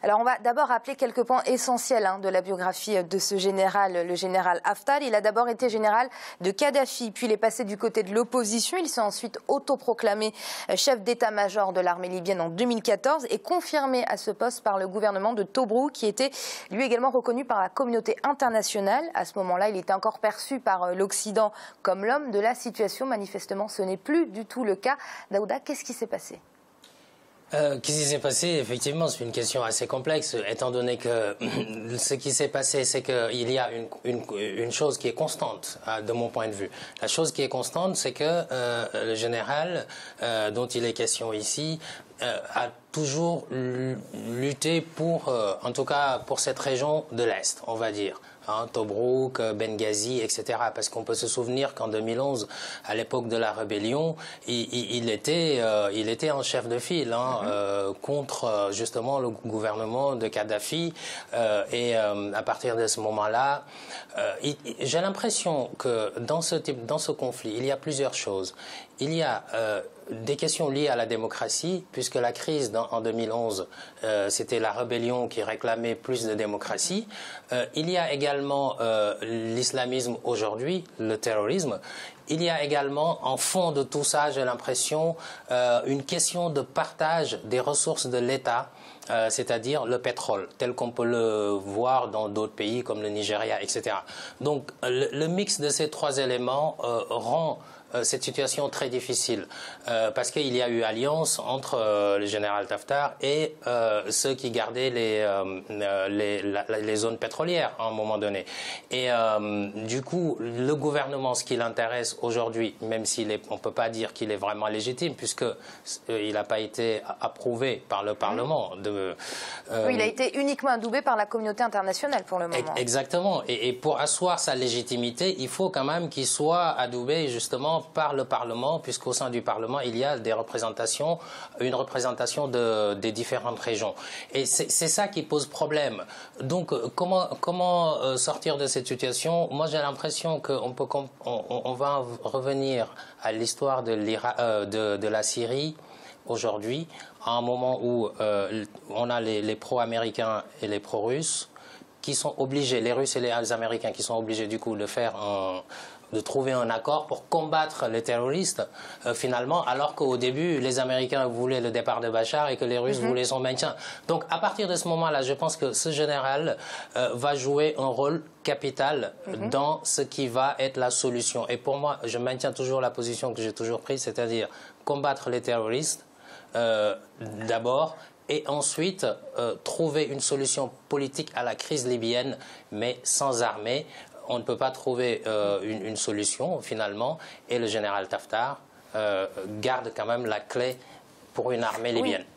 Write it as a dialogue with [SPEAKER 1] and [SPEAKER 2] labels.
[SPEAKER 1] Alors on va d'abord rappeler quelques points essentiels de la biographie de ce général, le général Haftar. Il a d'abord été général de Kadhafi, puis il est passé du côté de l'opposition. Il s'est ensuite autoproclamé chef d'état-major de l'armée libyenne en 2014 et confirmé à ce poste par le gouvernement de Tobrouk, qui était lui également reconnu par la communauté internationale. À ce moment-là, il était encore perçu par l'Occident comme l'homme de la situation. Manifestement, ce n'est plus du tout le cas. Daouda, qu'est-ce qui s'est passé ?
[SPEAKER 2] Qu'est-ce qui s'est passé? Effectivement, c'est une question assez complexe, étant donné que ce qui s'est passé, c'est qu'il y a une chose qui est constante, de mon point de vue. La chose qui est constante, c'est que le général dont il est question ici a toujours lutté pour, en tout cas pour cette région de l'Est, on va dire. Tobrouk, Benghazi, etc. Parce qu'on peut se souvenir qu'en 2011, à l'époque de la rébellion, il était en chef de file contre justement le gouvernement de Kadhafi. Et à partir de ce moment-là, j'ai l'impression que dans ce conflit, il y a plusieurs choses. Il y a des questions liées à la démocratie, puisque la crise en 2011, c'était la rébellion qui réclamait plus de démocratie. Il y a également l'islamisme aujourd'hui, le terrorisme. Il y a également, en fond de tout ça, j'ai l'impression, une question de partage des ressources de l'État, c'est-à-dire le pétrole, tel qu'on peut le voir dans d'autres pays comme le Nigeria, etc. Donc, le mix de ces trois éléments rend cette situation très difficile parce qu'il y a eu alliance entre le général Haftar et ceux qui gardaient les zones pétrolières à un moment donné. Et du coup, le gouvernement, ce qui l'intéresse aujourd'hui, même on ne peut pas dire qu'il est vraiment légitime puisqu'il n'a pas été approuvé par le Parlement.
[SPEAKER 1] Oui, il a été uniquement adoubé par la communauté internationale pour le moment.
[SPEAKER 2] Exactement. Et pour asseoir sa légitimité, il faut quand même qu'il soit adoubé justement par le Parlement, puisqu'au sein du Parlement, il y a une représentation des différentes régions. Et c'est ça qui pose problème. Donc, comment sortir de cette situation? Moi, j'ai l'impression qu'on va revenir à l'histoire de la Syrie aujourd'hui, à un moment où on a les pro-américains et les pro-russes qui sont obligés, les Russes et les Américains qui sont obligés du coup de trouver un accord pour combattre les terroristes, finalement, alors qu'au début, les Américains voulaient le départ de Bachar et que les Russes voulaient son maintien. Donc, à partir de ce moment-là, je pense que ce général va jouer un rôle capital dans ce qui va être la solution. Et pour moi, je maintiens toujours la position que j'ai toujours prise, c'est-à-dire combattre les terroristes, d'abord, et ensuite trouver une solution politique à la crise libyenne, mais sans armée. On ne peut pas trouver une solution finalement, et le général Haftar garde quand même la clé pour une armée libyenne.
[SPEAKER 1] Oui.